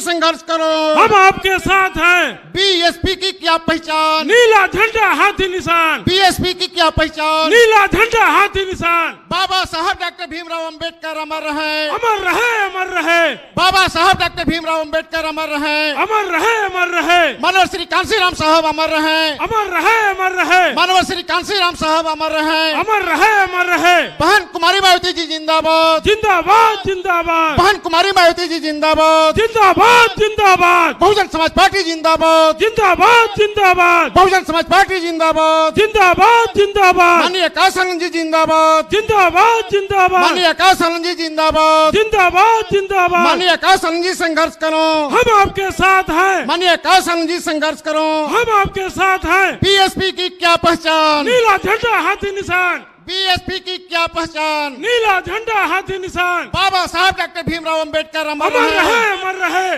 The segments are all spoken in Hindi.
संघर्ष करो, हम आपके साथ हैं। बीएसपी की क्या पहचान, नीला झंडा हाथी निशान, बीएसपी की क्या पहचान, नीला झंडा हाथी निशान। बाबा साहब डॉक्टर भीमराव अंबेडकर अमर रहे, अमर रहे, अमर रहे। बाबा साहब डॉक्टर भीमराव अंबेडकर अमर रहे, अमर रहे, अमर रहे। मनोहर श्री कांसीराम साहब अमर रहे, अमर रहे, अमर रहे। मनोहर श्री कांसीराम साहब अमर रहे, अमर रहे, अमर रहे। बहन कुमारी मायावती जी जिंदाबाद, जिंदाबाद, जिंदाबाद, बहन कुमारी मायावती जी जिंदाबाद, जिंदाबाद, जिंदाबाद, बहुजन समाज पार्टी जिंदाबाद, जिंदाबाद, जिंदाबाद, बहुजन समाज पार्टी जिंदाबाद, जिंदाबाद, जिंदाबाद, माननीय आकाश आनंद जी जिंदाबाद, जिंदाबाद, जिंदाबाद, माननीय आकाश आनंद जी जिंदाबाद, जिंदाबाद, जिंदाबाद। माननीय आकाश आनंद जी संघर्ष करो, हम आपके साथ हैं। माननीय आकाश आनंद जी संघर्ष करो, हम आपके साथ हैं। बीएसपी की क्या पहचान, नीला झंडा हाथी निशान, बीएसपी की क्या पहचान, नीला झंडा हाथी निशान। बाबा साहब डॉक्टर भीमराव अंबेडकर अमर अमर रहे, रहे, अमर रहे।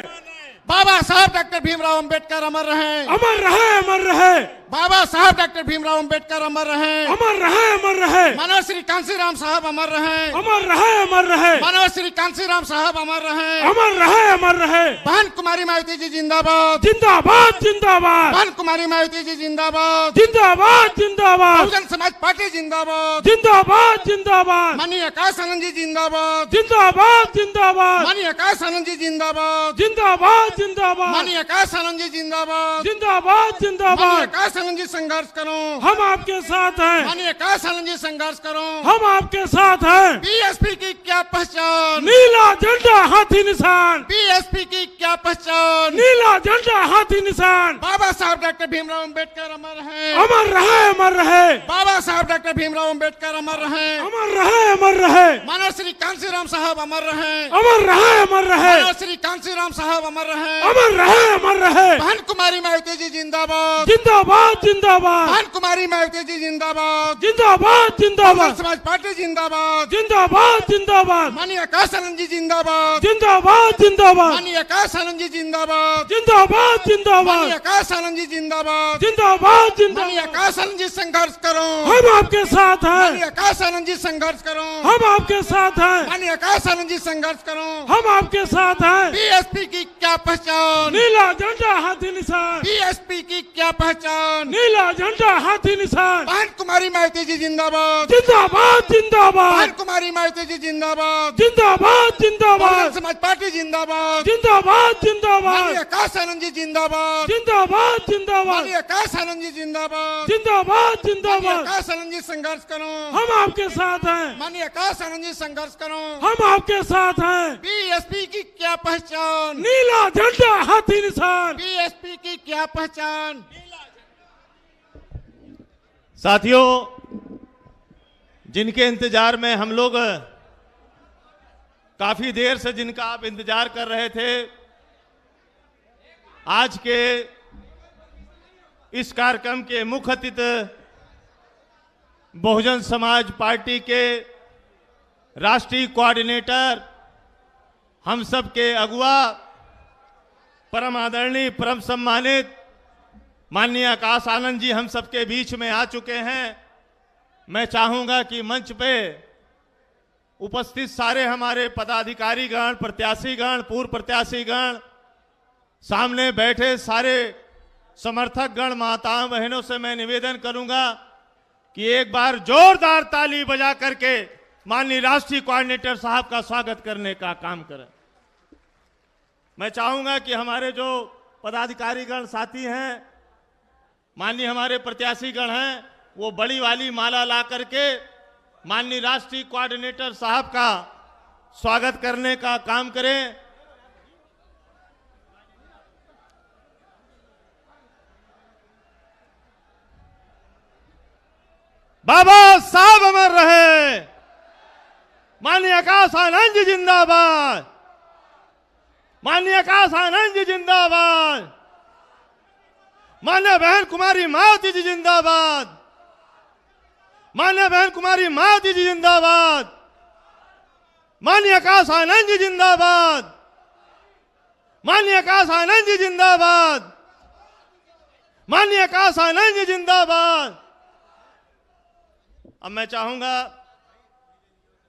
बाबा साहब डॉक्टर भीमराव अंबेडकर अमर रहे, अमर रहे, अमर रहे। बाबा साहब डॉक्टर भीमराव अंबेडकर अमर रहे, अमर रहे, अमर रहे। मनोहर श्री कांसीराम साहब अमर रहे, अमर रहे, अमर रहे। मनोहर श्री कांसीराम साहब अमर रहे, अमर रहे, अमर रहे। बहन कुमारी मायावती जी जिंदाबाद, जिंदाबाद, जिंदाबाद, बहन कुमारी मायावती जी जिंदाबाद, जिंदाबाद, जिंदाबाद, बहुजन समाज पार्टी जिंदाबाद, जिंदाबाद, जिंदाबाद, माननीय आकाश आनंद जी जिंदाबाद, जिंदाबाद, जिंदाबाद, माननीय आकाश आनंद जी जिंदाबाद, जिंदाबाद, जिंदाबाद, माननीय आकाश आनंद जी जिंदाबाद, जिंदाबाद, माननीय जिंदाबाद। आकाश आनंद जी संघर्ष करो, हम आपके साथ हैं। माननीय आकाश आनंद जी संघर्ष करो, हम आपके साथ हैं। बीएसपी की क्या पहचान, नीला झंडा हाथी निशान, बीएसपी की क्या पहचान, नीला झंडा हाथी निशान। बाबा साहब डॉक्टर भीमराव अंबेडकर अमर रहे, अमर रहे, अमर रहे। बाबा साहब डॉक्टर भीमराव अंबेडकर अमर रहे, अमर रहे, अमर रहे। मनोहर श्री कांसीराम साहब अमर रहे, अमर रहे, अमर रहे। मनोहर श्री कांसीराम साहब अमर रहे, अमर रहे, अमर रहे। बहन कुमारी मायावती जी जिंदाबाद, जिंदाबाद, जिंदाबाद, बहन कुमारी मायावती जी जिंदाबाद, जिंदाबाद, बहुजन जिंदाबाद, समाज पार्टी जिंदाबाद, जिंदाबाद, जिंदाबाद, माननीय आकाश आनंद जी जिंदाबाद, जिंदाबाद, जिंदाबाद, माननीय आकाश आनंद जी जिंदाबाद, जिंदाबाद, जिंदाबाद, माननीय आकाश आनंद जी जिंदाबाद, जिंदाबाद, माननीय जिंदाबाद। आकाश आनंद जी संघर्ष करो, हम आपके साथ माननीय हैं। आकाश आनंद जी संघर्ष करो, हम आपके साथ हैं। माननीय आकाश आनंद जी संघर्ष करो, हम आपके साथ हैं। बीएसपी की क्या पहचान, नीला झंडा हाथी निशान, बीएसपी की क्या पहचान, नीला झंडा हाथी निशान। बहन कुमारी मायावती जी जिंदाबाद, जिंदाबाद, बहन जिंदाबाद, कुमारी मायावती जी जिंदाबाद, जिंदाबाद, बहुजन जिंदाबाद, समाज पार्टी जिंदाबाद, जिंदाबाद, माननीय जिंदाबाद, आकाश आनंद जी जिंदाबाद, जिंदाबाद, जिंदाबाद, माननीय आकाश आनंद जी जिंदाबाद, जिंदाबाद, माननीय जिंदाबाद। आकाश आनंद जी संघर्ष करो, हम आपके साथ हैं। माननीय आकाश आनंद जी संघर्ष करो, हम आपके साथ हैं। बीएसपी की क्या पहचान, नीला झंडा हाथी निशान। बीएसपी की क्या पहचान। साथियों, जिनके इंतजार में हम लोग काफी देर से जिनका आप इंतजार कर रहे थे, आज के इस कार्यक्रम के मुख्य अतिथि बहुजन समाज पार्टी के राष्ट्रीय कोऑर्डिनेटर, हम सब के अगुआ, परम आदरणीय, परम सम्मानित माननीय आकाश आनंद जी हम सबके बीच में आ चुके हैं। मैं चाहूंगा कि मंच पे उपस्थित सारे हमारे पदाधिकारीगण, प्रत्याशीगण, पूर्व प्रत्याशीगण, सामने बैठे सारे समर्थकगण, माताओं बहनों से मैं निवेदन करूंगा कि एक बार जोरदार ताली बजा करके माननीय राष्ट्रीय कोऑर्डिनेटर साहब का स्वागत करने का काम करें। मैं चाहूंगा कि हमारे जो पदाधिकारीगण साथी हैं, माननीय हमारे प्रत्याशीगण हैं, वो बड़ी वाली माला ला करके माननीय राष्ट्रीय कोऑर्डिनेटर साहब का स्वागत करने का काम करें। बाबा साहब अमर रहे। माननीय आकाश आनंद जी जिंदाबाद, माननीय आकाश आनंद जी जिंदाबाद, माननीय बहन कुमारी मायावती जी जिंदाबाद, माननीय बहन कुमारी मायावती जी जिंदाबाद, माननीय आकाश आनंद जी जिंदाबाद, माननीय आकाश आनंद जी जिंदाबाद, माननीय आकाश आनंद जी जिंदाबाद। अब मैं चाहूंगा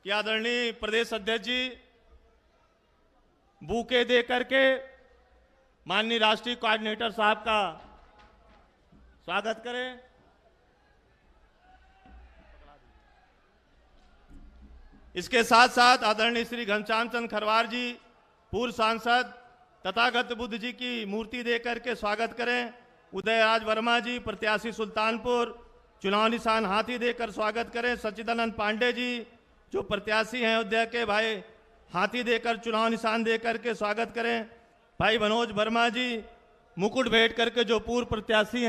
कि आदरणीय प्रदेश अध्यक्ष जी बूके दे करके माननीय राष्ट्रीय कोऑर्डिनेटर साहब का स्वागत करें। इसके साथ साथ आदरणीय श्री घनश्याम चंद्र खरवार जी पूर्व सांसद तथागत बुद्ध जी की मूर्ति देकर के स्वागत करें। उदयराज वर्मा जी प्रत्याशी सुल्तानपुर चुनाव निशान हाथी देकर स्वागत करें। सच्चिदानंद पांडे जी जो प्रत्याशी हैं अयोध्या के, भाई हाथी देकर चुनाव निशान देकर के स्वागत करें। भाई मनोज वर्मा जी मुकुट भेंट करके जो पूर्व प्रत्याशी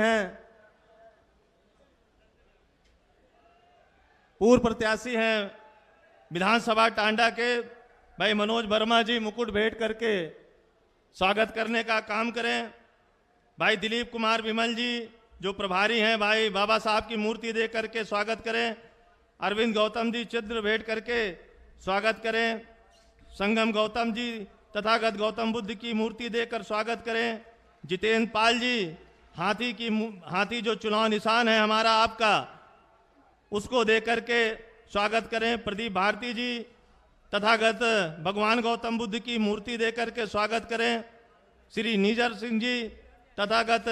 हैं विधानसभा टांडा के, भाई मनोज वर्मा जी मुकुट भेंट करके स्वागत करने का काम करें। भाई दिलीप कुमार विमल जी जो प्रभारी हैं, भाई बाबा साहब की मूर्ति दे करके स्वागत करें। अरविंद गौतम जी चित्र भेंट करके स्वागत करें। संगम गौतम जी तथागत गौतम बुद्ध की मूर्ति देकर स्वागत करें। जितेंद्र पाल जी हाथी जो चुनाव निशान है हमारा आपका, उसको देकर के स्वागत करें। प्रदीप भारती जी तथागत भगवान गौतम बुद्ध की मूर्ति देकर के स्वागत करें। श्री निजर सिंह जी तथागत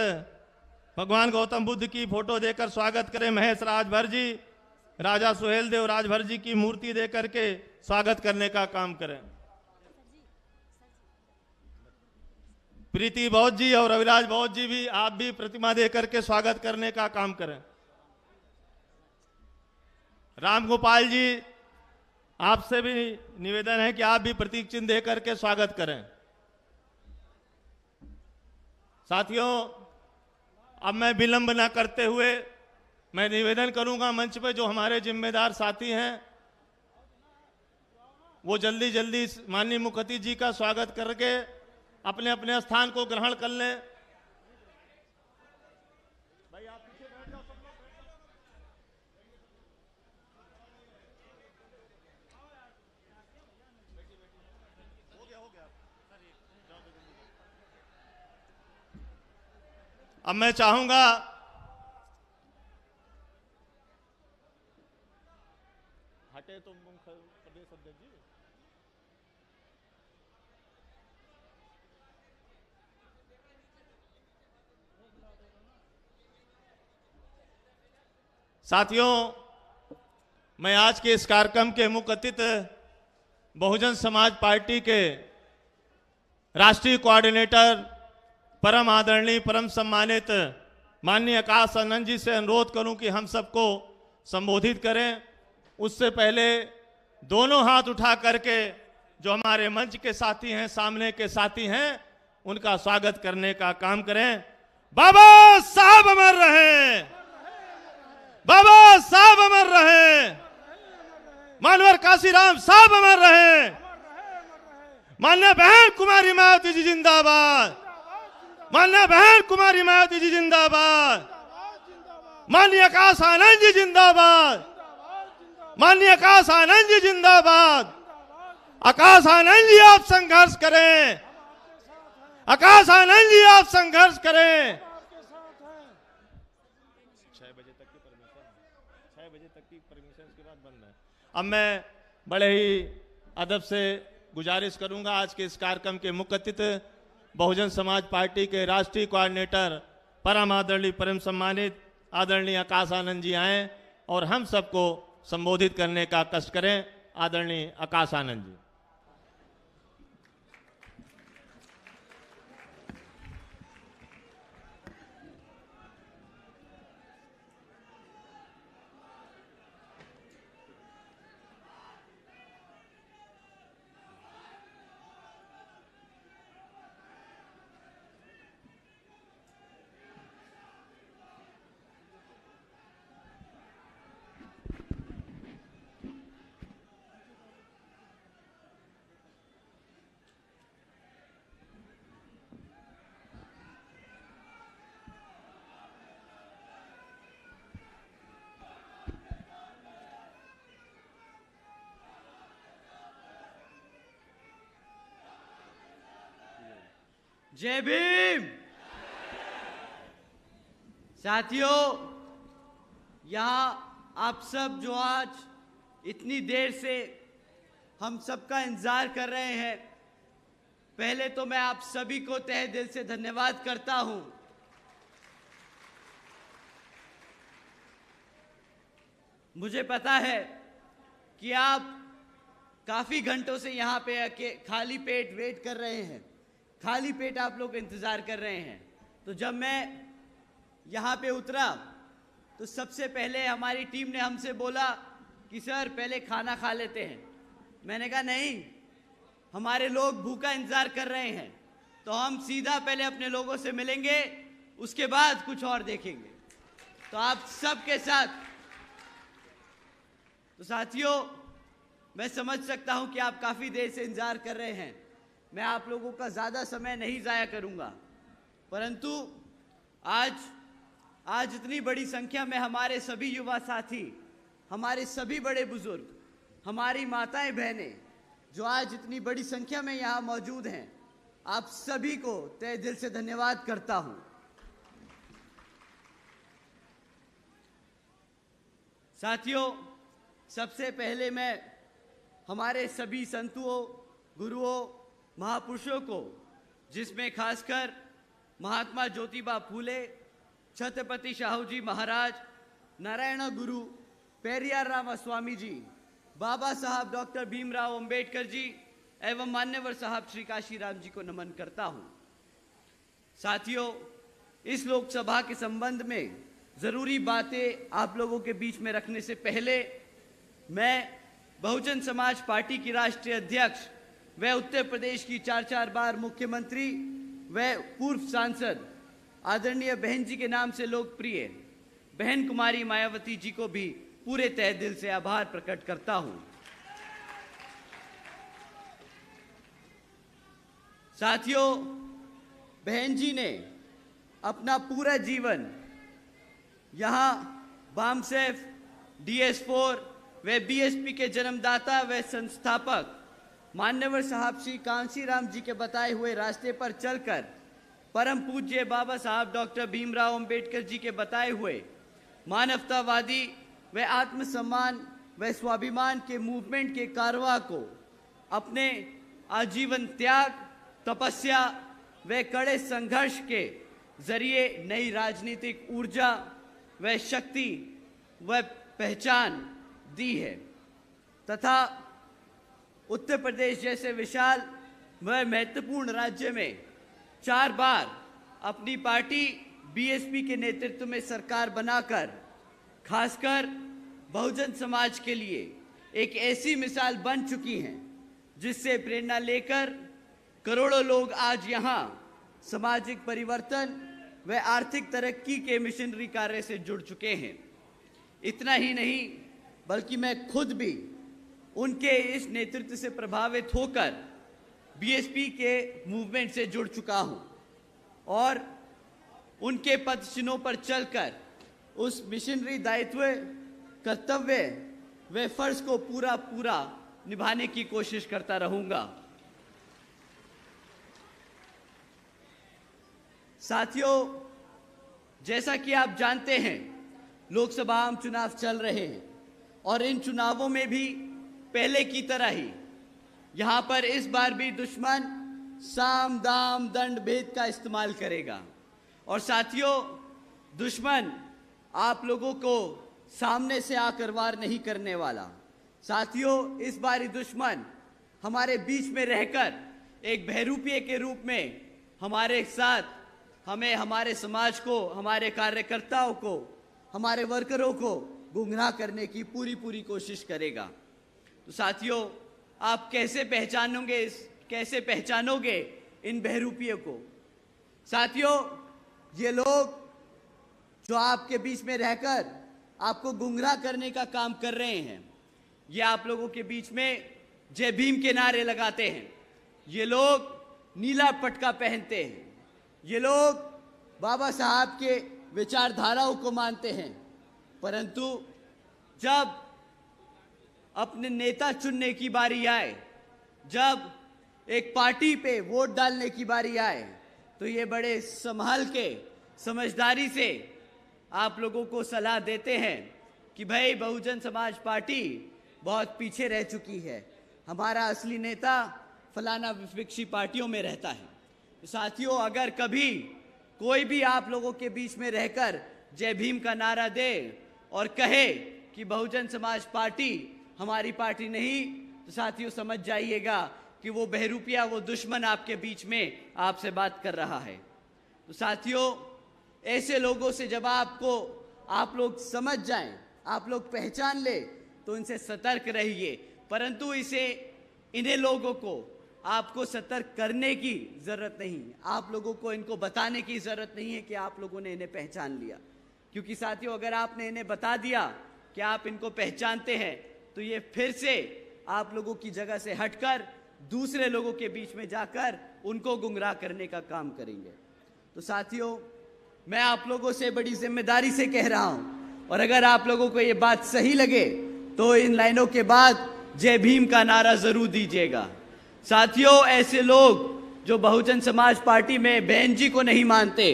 भगवान गौतम बुद्ध की फोटो देकर स्वागत करें। महेश राजभर जी राजा सुहेल देव राजभर जी की मूर्ति देकर के स्वागत करने का काम करें। प्रीति बौद्ध जी और रविराज बौद्ध जी भी आप भी प्रतिमा देकर के स्वागत करने का काम करें। राम गोपाल जी आपसे भी निवेदन है कि आप भी प्रतीक चिन्ह देकर के स्वागत करें। साथियों, अब मैं विलंब न करते हुए मैं निवेदन करूंगा मंच पे जो हमारे जिम्मेदार साथी हैं वो जल्दी जल्दी माननीय मुखर्जी जी का स्वागत करके अपने अपने स्थान को ग्रहण कर लें। भाई आप पीछे बैठ जाओ, सब लोग बैठ जाओ। हो गया अब मैं चाहूंगा हटे तो प्रदेश अध्यक्ष जी। साथियों, मैं आज के इस कार्यक्रम के मुख्य अतिथि बहुजन समाज पार्टी के राष्ट्रीय कोऑर्डिनेटर परम आदरणीय परम सम्मानित माननीय आकाश आनंद जी से अनुरोध करूं कि हम सबको संबोधित करें। उससे पहले दोनों हाथ उठा करके जो हमारे मंच के साथी हैं, सामने के साथी हैं, उनका स्वागत करने का काम करें। बाबा साहब अमर रहे, बाबा साहब अमर रहे, मानवर काशीराम साहब अमर रहे, मान्य बहन कुमारी मायावती जी जिंदाबाद, मान्य बहन कुमारी मायावती जी जिंदाबाद, माननीय आकाश आनंद जी जिंदाबाद, माननीय आकाश आनंद जी जिंदाबाद। आकाश आनंद जी आप संघर्ष करें, आकाश आनंद जी आप संघर्ष करें। 6 बजे तक की परमिशन के बाद बंद है। अब मैं बड़े ही अदब से गुजारिश करूंगा आज के इस कार्यक्रम के मुख्य अतिथि बहुजन समाज पार्टी के राष्ट्रीय कोऑर्डिनेटर परम आदरणीय परम सम्मानित आदरणीय आकाश आनंद जी आए और हम सबको संबोधित करने का कष्ट करें। आदरणीय आकाश आनंद जी। जय भीम। साथियों, यहाँ आप सब जो आज इतनी देर से हम सबका इंतजार कर रहे हैं, पहले तो मैं आप सभी को तहे दिल से धन्यवाद करता हूं। मुझे पता है कि आप काफी घंटों से यहाँ पे खाली पेट वेट कर रहे हैं, खाली पेट आप लोग इंतजार कर रहे हैं। तो जब मैं यहाँ पे उतरा तो सबसे पहले हमारी टीम ने हमसे बोला कि सर पहले खाना खा लेते हैं। मैंने कहा नहीं, हमारे लोग भूखा इंतजार कर रहे हैं, तो हम सीधा पहले अपने लोगों से मिलेंगे, उसके बाद कुछ और देखेंगे। तो आप सबके साथ, तो साथियों, मैं समझ सकता हूं कि आप काफी देर से इंतजार कर रहे हैं। मैं आप लोगों का ज्यादा समय नहीं जाया करूंगा, परंतु आज इतनी बड़ी संख्या में हमारे सभी युवा साथी, हमारे सभी बड़े बुजुर्ग, हमारी माताएं बहनें जो आज इतनी बड़ी संख्या में यहाँ मौजूद हैं, आप सभी को तहे दिल से धन्यवाद करता हूं। साथियों, सबसे पहले मैं हमारे सभी संतों, गुरुओं, महापुरुषों को, जिसमें खासकर महात्मा ज्योतिबा फूले, छत्रपति शाहू जी महाराज, नारायण गुरु पेरियार राम स्वामी जी, बाबा साहब डॉक्टर भीमराव अंबेडकर जी एवं मान्यवर साहब श्री काशीराम जी को नमन करता हूं। साथियों, इस लोकसभा के संबंध में जरूरी बातें आप लोगों के बीच में रखने से पहले मैं बहुजन समाज पार्टी की राष्ट्रीय अध्यक्ष व उत्तर प्रदेश की 4 बार मुख्यमंत्री व पूर्व सांसद आदरणीय बहन जी के नाम से लोकप्रिय बहन कुमारी मायावती जी को भी पूरे तहे दिल से आभार प्रकट करता हूं। साथियों, बहन जी ने अपना पूरा जीवन यहां बामसेफ, DS4 व BSP के जन्मदाता व संस्थापक मान्यवर साहब श्री कांशीराम जी के बताए हुए रास्ते पर चलकर परम पूज्य बाबा साहब डॉक्टर भीमराव अंबेडकर जी के बताए हुए मानवतावादी व आत्मसम्मान व स्वाभिमान के मूवमेंट के कारवां को अपने आजीवन त्याग, तपस्या व कड़े संघर्ष के जरिए नई राजनीतिक ऊर्जा व शक्ति व पहचान दी है तथा उत्तर प्रदेश जैसे विशाल व महत्वपूर्ण राज्य में 4 बार अपनी पार्टी BSP के नेतृत्व में सरकार बनाकर खासकर बहुजन समाज के लिए एक ऐसी मिसाल बन चुकी हैं जिससे प्रेरणा लेकर करोड़ों लोग आज यहाँ सामाजिक परिवर्तन व आर्थिक तरक्की के मिशनरी कार्य से जुड़ चुके हैं। इतना ही नहीं, बल्कि मैं खुद भी उनके इस नेतृत्व से प्रभावित होकर BSP के मूवमेंट से जुड़ चुका हूं और उनके पद चिन्हों पर चलकर उस मिशनरी दायित्व, कर्तव्य व फर्ज को पूरा निभाने की कोशिश करता रहूंगा। साथियों, जैसा कि आप जानते हैं, लोकसभा आम चुनाव चल रहे हैं और इन चुनावों में भी पहले की तरह ही यहाँ पर इस बार भी दुश्मन साम दाम दंड भेद का इस्तेमाल करेगा। और साथियों, दुश्मन आप लोगों को सामने से आकर वार नहीं करने वाला। साथियों, इस बार दुश्मन हमारे बीच में रहकर एक बहरूपिये के रूप में हमारे साथ हमें, हमारे समाज को, हमारे कार्यकर्ताओं को, हमारे वर्करों को गुमराह करने की पूरी कोशिश करेगा। तो साथियों, आप कैसे पहचानोगे इन बहरूपियों को? साथियों, ये लोग जो आपके बीच में रहकर आपको गुमराह करने का काम कर रहे हैं, ये आप लोगों के बीच में जय भीम के नारे लगाते हैं, ये लोग नीला पटका पहनते हैं, ये लोग बाबा साहब के विचारधाराओं को मानते हैं, परंतु जब अपने नेता चुनने की बारी आए, जब एक पार्टी पे वोट डालने की बारी आए, तो ये बड़े संभाल के, समझदारी से आप लोगों को सलाह देते हैं कि भाई, बहुजन समाज पार्टी बहुत पीछे रह चुकी है, हमारा असली नेता फलाना विपक्षी पार्टियों में रहता है। तो साथियों, अगर कभी कोई भी आप लोगों के बीच में रहकर जय भीम का नारा दे और कहे कि बहुजन समाज पार्टी हमारी पार्टी नहीं, तो साथियों समझ जाइएगा कि वो बहरूपिया, वो दुश्मन आपके बीच में आपसे बात कर रहा है। तो साथियों, ऐसे लोगों से जब आप लोग समझ जाएं, आप लोग पहचान ले, तो इनसे सतर्क रहिए। परंतु इन्हें लोगों को आपको सतर्क करने की जरूरत नहीं, आप लोगों को इनको बताने की जरूरत नहीं है कि आप लोगों ने इन्हें पहचान लिया। क्योंकि साथियों, अगर आपने इन्हें बता दिया कि आप इनको पहचानते हैं, तो ये फिर से आप लोगों की जगह से हटकर दूसरे लोगों के बीच में जाकर उनको गुमराह करने का काम करेंगे। तो साथियों, मैं आप लोगों से बड़ी जिम्मेदारी से कह रहा हूं, और अगर आप लोगों को ये बात सही लगे तो इन लाइनों के बाद जय भीम का नारा जरूर दीजिएगा। साथियों, ऐसे लोग जो बहुजन समाज पार्टी में बहन जी को नहीं मानते,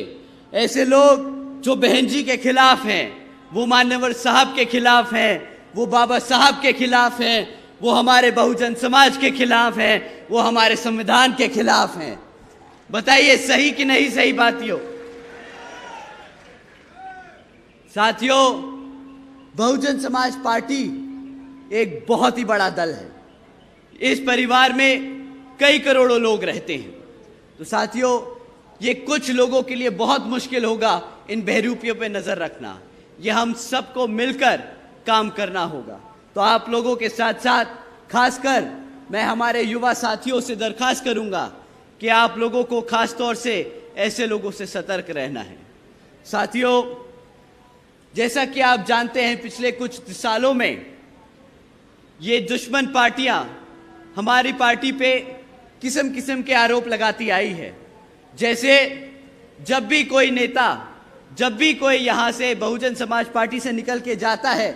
ऐसे लोग जो बहन जी के खिलाफ हैं, वो मान्यवर साहब के खिलाफ हैं, वो बाबा साहब के खिलाफ हैं, वो हमारे बहुजन समाज के खिलाफ हैं, वो हमारे संविधान के खिलाफ हैं। बताइए सही कि नहीं सही बातियों? साथियों, बहुजन समाज पार्टी एक बहुत ही बड़ा दल है। इस परिवार में कई करोड़ों लोग रहते हैं। तो साथियों, ये कुछ लोगों के लिए बहुत मुश्किल होगा इन बहरूपियों पे नजर रखना। ये हम सबको मिलकर काम करना होगा। तो आप लोगों के साथ साथ खासकर मैं हमारे युवा साथियों से दरखास्त करूंगा कि आप लोगों को खास तौर से ऐसे लोगों से सतर्क रहना है। साथियों, जैसा कि आप जानते हैं, पिछले कुछ सालों में ये दुश्मन पार्टियां हमारी पार्टी पे किस्म किस्म के आरोप लगाती आई है। जैसे जब भी कोई नेता, जब भी कोई यहां से बहुजन समाज पार्टी से निकल के जाता है,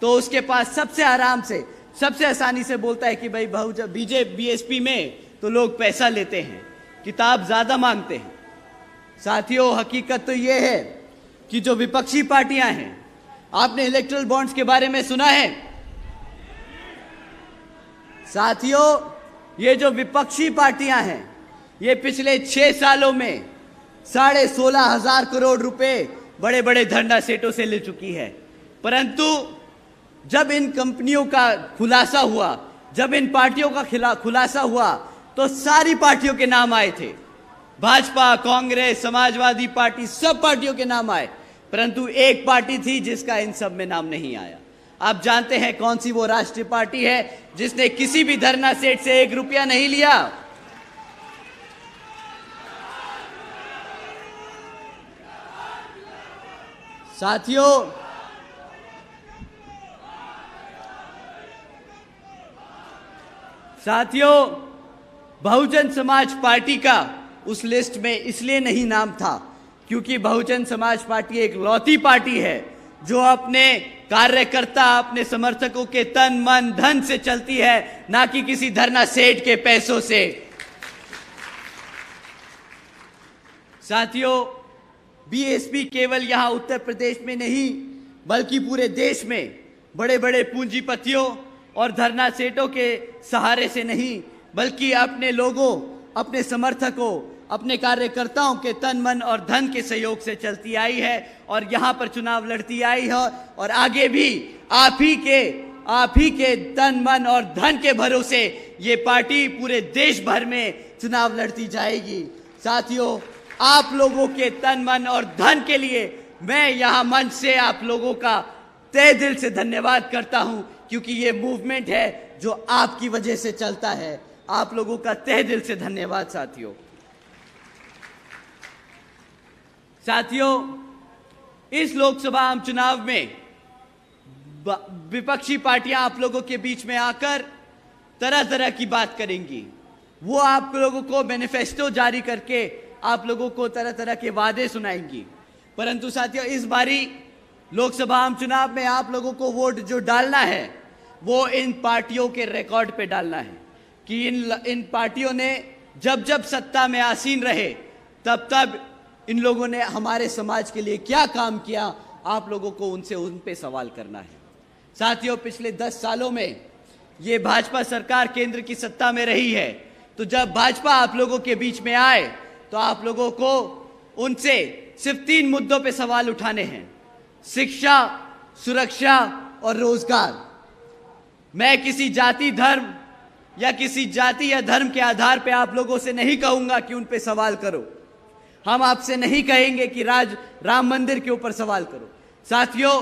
तो उसके पास सबसे आराम से, सबसे आसानी से बोलता है कि भाई बीएसपी में तो लोग पैसा लेते हैं, किताब ज्यादा मांगते हैं। साथियों, हकीकत तो ये है कि जो विपक्षी पार्टियां हैं, आपने इलेक्टोरल बॉन्ड्स के बारे में सुना है? साथियों, ये जो विपक्षी पार्टियां हैं, ये पिछले 6 सालों में 16,500 करोड़ रुपए बड़े बड़े धंधा सेठों से ले चुकी है। परंतु जब इन कंपनियों का खुलासा हुआ, जब इन पार्टियों का खुलासा हुआ, तो सारी पार्टियों के नाम आए थे। भाजपा, कांग्रेस, समाजवादी पार्टी, सब पार्टियों के नाम आए, परंतु एक पार्टी थी जिसका इन सब में नाम नहीं आया। आप जानते हैं कौन सी वो राष्ट्रीय पार्टी है जिसने किसी भी धरना सेठ से 1 रुपया नहीं लिया? साथियों, बहुजन समाज पार्टी का उस लिस्ट में इसलिए नहीं नाम था क्योंकि बहुजन समाज पार्टी एक लौती पार्टी है जो अपने कार्यकर्ता, अपने समर्थकों के तन मन धन से चलती है, ना कि किसी धरना सेठ के पैसों से। साथियों, बीएसपी केवल यहां उत्तर प्रदेश में नहीं बल्कि पूरे देश में बड़े बड़े पूंजीपतियों और धरना सेठों के सहारे से नहीं, बल्कि अपने लोगों, अपने समर्थकों, अपने कार्यकर्ताओं के तन मन और धन के सहयोग से चलती आई है और यहां पर चुनाव लड़ती आई है, और आगे भी आप ही के तन मन और धन के भरोसे ये पार्टी पूरे देश भर में चुनाव लड़ती जाएगी। साथियों, आप लोगों के तन मन और धन के लिए मैं यहां मंच से आप लोगों का तहे दिल से धन्यवाद करता हूं, क्योंकि ये मूवमेंट है जो आपकी वजह से चलता है। आप लोगों का तहे दिल से धन्यवाद। साथियों, इस लोकसभा आम चुनाव में विपक्षी पार्टियां आप लोगों के बीच में आकर तरह तरह की बात करेंगी। वो आप लोगों को मैनिफेस्टो जारी करके आप लोगों को तरह तरह के वादे सुनाएंगी। परंतु साथियों, इस बारी लोकसभा आम चुनाव में आप लोगों को वोट जो डालना है वो इन पार्टियों के रिकॉर्ड पे डालना है कि इन पार्टियों ने जब जब सत्ता में आसीन रहे तब तब इन लोगों ने हमारे समाज के लिए क्या काम किया, आप लोगों को उन पे सवाल करना है। साथियों, पिछले 10 सालों में ये भाजपा सरकार केंद्र की सत्ता में रही है, तो जब भाजपा आप लोगों के बीच में आए तो आप लोगों को उनसे सिर्फ 3 मुद्दों पे सवाल उठाने हैं: शिक्षा, सुरक्षा और रोजगार। मैं किसी जाति, धर्म या किसी जाति या धर्म के आधार पे आप लोगों से नहीं कहूंगा कि उन पे सवाल करो। हम आपसे नहीं कहेंगे कि राम मंदिर के ऊपर सवाल करो। साथियों,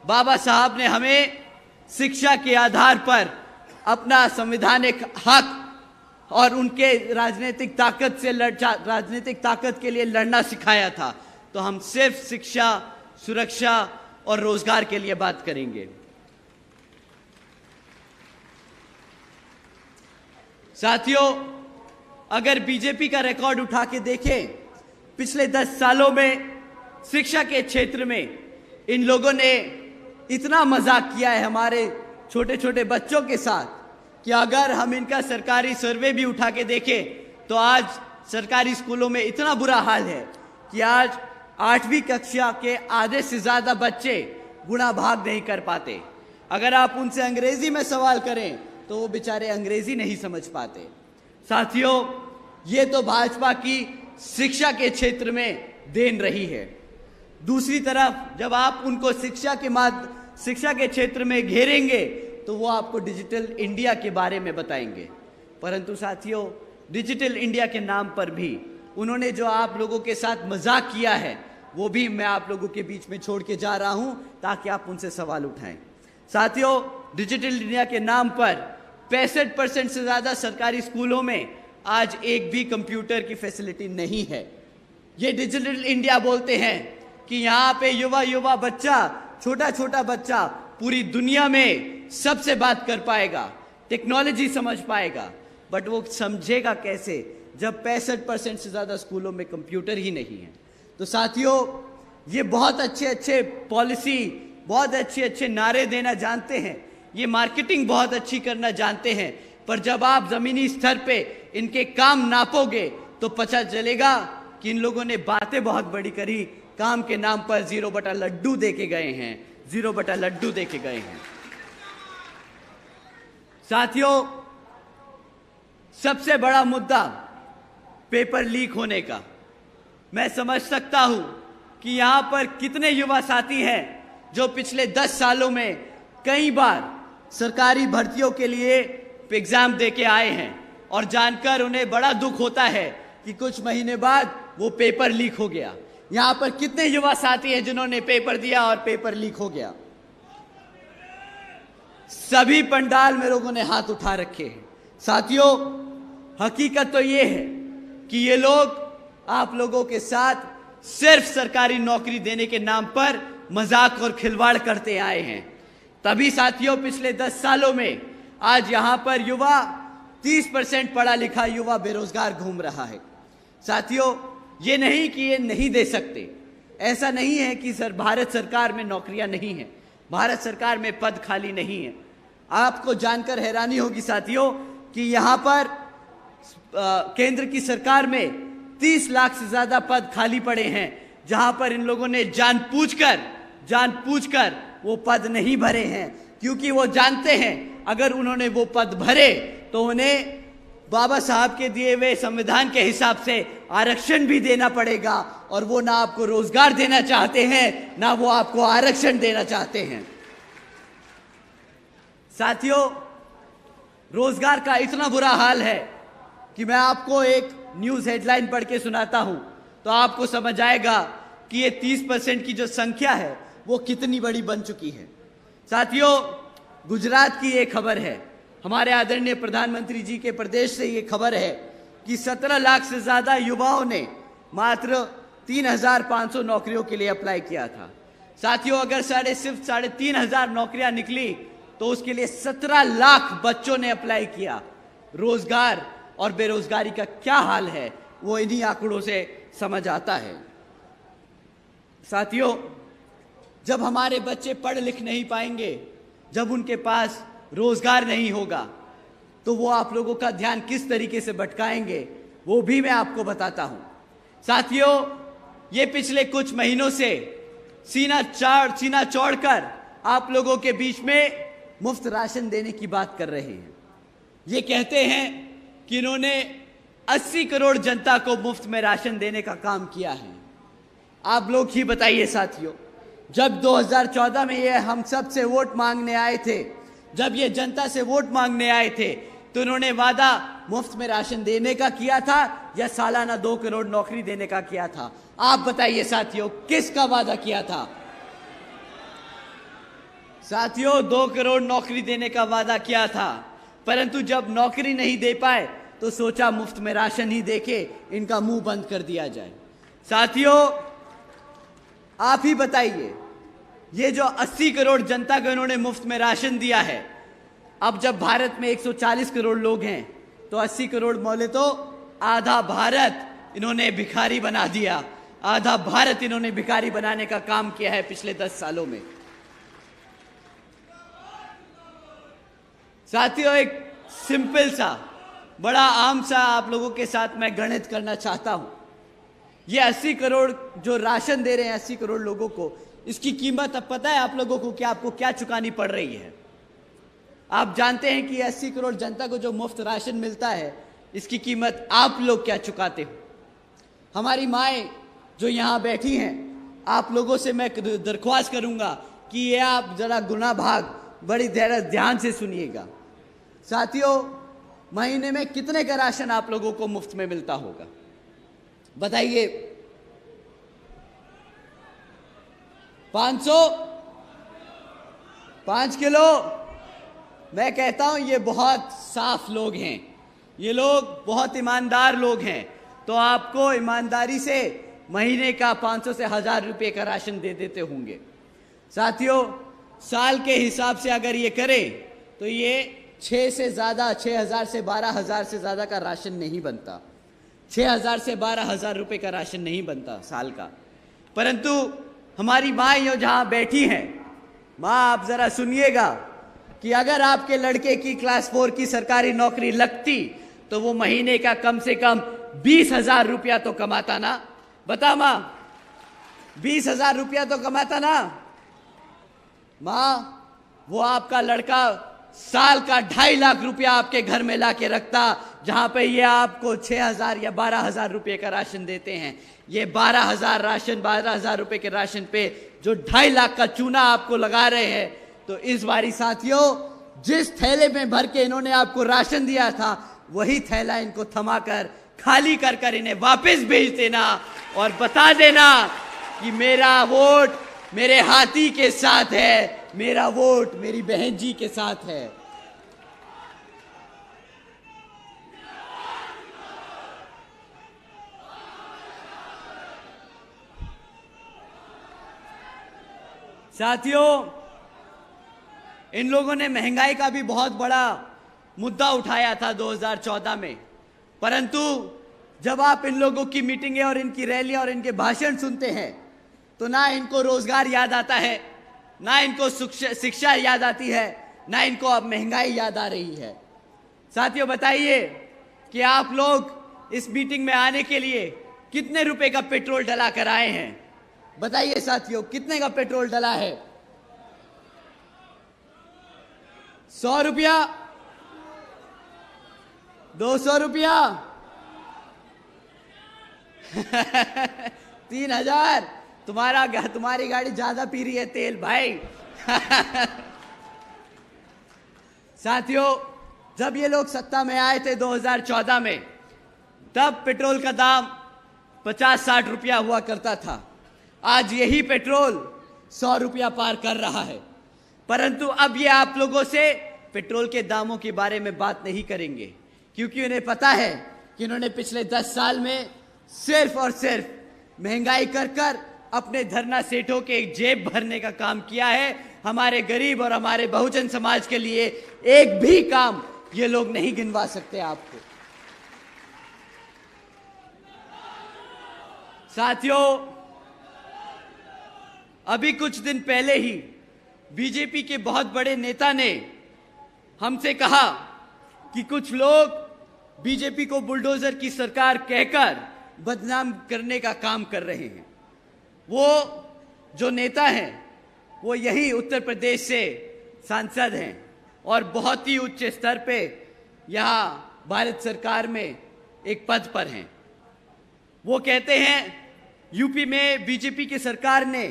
बाबा साहब ने हमें शिक्षा के आधार पर अपना संवैधानिक हक और उनके राजनीतिक ताकत के लिए लड़ना सिखाया था। तो हम सिर्फ शिक्षा, सुरक्षा और रोजगार के लिए बात करेंगे। साथियों, अगर बीजेपी का रिकॉर्ड उठा के देखें, पिछले 10 सालों में शिक्षा के क्षेत्र में इन लोगों ने इतना मजाक किया है हमारे छोटे छोटे बच्चों के साथ कि अगर हम इनका सरकारी सर्वे भी उठा के देखें तो आज सरकारी स्कूलों में इतना बुरा हाल है कि आज 8वीं कक्षा के आधे से ज्यादा बच्चे गुणा भाग नहीं कर पाते। अगर आप उनसे अंग्रेजी में सवाल करें तो वो बेचारे अंग्रेजी नहीं समझ पाते। साथियों, ये तो भाजपा की शिक्षा के क्षेत्र में देन रही है। दूसरी तरफ जब आप उनको शिक्षा के क्षेत्र में घेरेंगे तो वो आपको डिजिटल इंडिया के बारे में बताएंगे। परंतु साथियों, डिजिटल इंडिया के नाम पर भी उन्होंने जो आप लोगों के साथ मजाक किया है वो भी मैं आप लोगों के बीच में छोड़ के जा रहा हूं ताकि आप उनसे सवाल उठाएं। साथियों, डिजिटल इंडिया के नाम पर 65% से ज्यादा सरकारी स्कूलों में आज एक भी कंप्यूटर की फैसिलिटी नहीं है। ये डिजिटल इंडिया बोलते हैं कि यहाँ पे युवा बच्चा, छोटा छोटा बच्चा पूरी दुनिया में सबसे बात कर पाएगा, टेक्नोलॉजी समझ पाएगा, बट वो समझेगा कैसे जब 65% से ज्यादा स्कूलों में कंप्यूटर ही नहीं है। तो साथियों, ये बहुत अच्छे पॉलिसी, बहुत अच्छे नारे देना जानते हैं, ये मार्केटिंग बहुत अच्छी करना जानते हैं, पर जब आप जमीनी स्तर पे इनके काम नापोगे तो पता चलेगा कि इन लोगों ने बातें बहुत बड़ी करी, काम के नाम पर 0 बटा लड्डू देके गए हैं, 0 बटा लड्डू देके गए हैं। साथियों, सबसे बड़ा मुद्दा पेपर लीक होने का। मैं समझ सकता हूं कि यहां पर कितने युवा साथी हैं जो पिछले 10 सालों में कई बार सरकारी भर्तियों के लिए एग्जाम देके आए हैं और जानकर उन्हें बड़ा दुख होता है कि कुछ महीने बाद वो पेपर लीक हो गया। यहां पर कितने युवा साथी हैं जिन्होंने पेपर दिया और पेपर लीक हो गया? सभी पंडाल में लोगों ने हाथ उठा रखे हैं। साथियों, हकीकत तो ये है कि ये लोग आप लोगों के साथ सिर्फ सरकारी नौकरी देने के नाम पर मजाक और खिलवाड़ करते आए हैं। तभी साथियों, पिछले 10 सालों में आज यहां पर युवा 30% पढ़ा लिखा युवा बेरोजगार घूम रहा है। साथियों, ये नहीं कि ये नहीं दे सकते, ऐसा नहीं है कि भारत सरकार में नौकरियां नहीं है, भारत सरकार में पद खाली नहीं है। आपको जानकर हैरानी होगी साथियों कि यहां पर केंद्र की सरकार में 30 लाख से ज्यादा पद खाली पड़े हैं, जहां पर इन लोगों ने जानबूझकर वो पद नहीं भरे हैं, क्योंकि वो जानते हैं अगर उन्होंने वो पद भरे तो उन्हें बाबा साहब के दिए हुए संविधान के हिसाब से आरक्षण भी देना पड़ेगा, और वो ना आपको रोजगार देना चाहते हैं ना वो आपको आरक्षण देना चाहते हैं। साथियों, रोजगार का इतना बुरा हाल है कि मैं आपको एक न्यूज हेडलाइन पढ़ के सुनाता हूं तो आपको समझ आएगा कि ये 30% की जो संख्या है वो कितनी बड़ी बन चुकी है। साथियों, गुजरात की एक खबर है, हमारे आदरणीय प्रधानमंत्री जी के प्रदेश से ये खबर है कि 17 लाख से ज्यादा युवाओं ने मात्र 3,500 नौकरियों के लिए अप्लाई किया था। साथियों, अगर सिर्फ 3,500 नौकरियां निकली तो उसके लिए 17 लाख बच्चों ने अप्लाई किया। रोजगार और बेरोजगारी का क्या हाल है वो इन्हीं आंकड़ों से समझ आता है। साथियों, जब हमारे बच्चे पढ़ लिख नहीं पाएंगे, जब उनके पास रोजगार नहीं होगा, तो वो आप लोगों का ध्यान किस तरीके से भटकाएंगे वो भी मैं आपको बताता हूं। साथियों, ये पिछले कुछ महीनों से सीना चौड़कर आप लोगों के बीच में मुफ्त राशन देने की बात कर रहे हैं। ये कहते हैं कि इन्होंने 80 करोड़ जनता को मुफ्त में राशन देने का काम किया है। आप लोग ही बताइए साथियों, जब 2014 में ये हम सब से वोट मांगने आए थे, जब ये जनता से वोट मांगने आए थे, तो इन्होंने वादा मुफ्त में राशन देने का किया था या सालाना 2 करोड़ नौकरी देने का किया था? आप बताइए साथियों, किसका वादा किया था? साथियों, 2 करोड़ नौकरी देने का वादा किया था, परंतु जब नौकरी नहीं दे पाए तो सोचा मुफ्त में राशन ही देके इनका मुंह बंद कर दिया जाए। साथियों, आप ही बताइए, ये जो 80 करोड़ जनता को इन्होंने मुफ्त में राशन दिया है, अब जब भारत में 140 करोड़ लोग हैं तो 80 करोड़ बोले तो आधा भारत इन्होंने भिखारी बना दिया। आधा भारत इन्होंने भिखारी बनाने का काम किया है पिछले 10 सालों में। साथियों, एक सिंपल सा, बड़ा आम सा आप लोगों के साथ मैं गणित करना चाहता हूं। ये 80 करोड़ जो राशन दे रहे हैं 80 करोड़ लोगों को, इसकी कीमत अब पता है आप लोगों को कि आपको क्या चुकानी पड़ रही है? आप जानते हैं कि 80 करोड़ जनता को जो मुफ्त राशन मिलता है, इसकी कीमत आप लोग क्या चुकाते हो? हमारी माएँ जो यहाँ बैठी हैं, आप लोगों से मैं दरख्वास्त करूंगा कि ये आप जरा गुना भाग बड़ी ध्यान से सुनिएगा। साथियों, महीने में कितने का राशन आप लोगों को मुफ्त में मिलता होगा? बताइए। 500? 5 किलो? मैं कहता हूं ये बहुत साफ लोग हैं, ये लोग बहुत ईमानदार लोग हैं, तो आपको ईमानदारी से महीने का 500 से 1000 रुपये का राशन दे देते होंगे। साथियों, साल के हिसाब से अगर ये करें तो ये 6,000 से 12,000 से ज़्यादा का राशन नहीं बनता। 6,000 से 12,000 रुपये का राशन नहीं बनता साल का। परंतु हमारी माँ यो जहाँ बैठी हैं, माँ आप ज़रा सुनिएगा कि अगर आपके लड़के की क्लास 4 की सरकारी नौकरी लगती तो वो महीने का कम से कम 20,000 रुपया तो कमाता ना? बता माँ, 20,000 रुपया तो कमाता ना? माँ, वो आपका लड़का साल का 2.5 लाख रुपया आपके घर में ला के रखता, जहां पे ये आपको 6,000 या 12,000 रुपये का राशन देते हैं। ये 12,000 रुपये के राशन पे जो 2.5 लाख का चूना आपको लगा रहे हैं, तो इस बारी साथियों, जिस थैले में भर के इन्होंने आपको राशन दिया था, वही थैला इनको थमाकर खाली कर कर इन्हें वापस भेज देना और बता देना कि मेरा वोट मेरे हाथी के साथ है, मेरा वोट मेरी बहन जी के साथ है। साथियों, इन लोगों ने महंगाई का भी बहुत बड़ा मुद्दा उठाया था 2014 में, परंतु जब आप इन लोगों की मीटिंगें और इनकी रैलियां और इनके भाषण सुनते हैं तो ना इनको रोजगार याद आता है, ना इनको शिक्षा याद आती है, ना इनको अब महंगाई याद आ रही है। साथियों, बताइए कि आप लोग इस मीटिंग में आने के लिए कितने रुपए का पेट्रोल डला कर आए हैं? बताइए साथियों, कितने का पेट्रोल डला है? 100 रुपया? 200 रुपया? 3,000? तुम्हारी गाड़ी ज्यादा पी रही है तेल भाई। साथियों, जब ये लोग सत्ता में आए थे 2014 में, तब पेट्रोल का दाम 50-60 रुपया हुआ करता था। आज यही पेट्रोल 100 रुपया पार कर रहा है। परंतु अब ये आप लोगों से पेट्रोल के दामों के बारे में बात नहीं करेंगे, क्योंकि उन्हें पता है कि इन्होंने पिछले 10 साल में सिर्फ और सिर्फ महंगाई कर कर अपने धरना सेठों के जेब भरने का काम किया है। हमारे गरीब और हमारे बहुजन समाज के लिए एक भी काम ये लोग नहीं गिनवा सकते आपको। साथियों, अभी कुछ दिन पहले ही बीजेपी के बहुत बड़े नेता ने हमसे कहा कि कुछ लोग बीजेपी को बुलडोजर की सरकार कहकर बदनाम करने का काम कर रहे हैं। वो जो नेता हैं वो यही उत्तर प्रदेश से सांसद हैं और बहुत ही उच्च स्तर पे यहाँ भारत सरकार में एक पद पर हैं। वो कहते हैं यूपी में बीजेपी की सरकार ने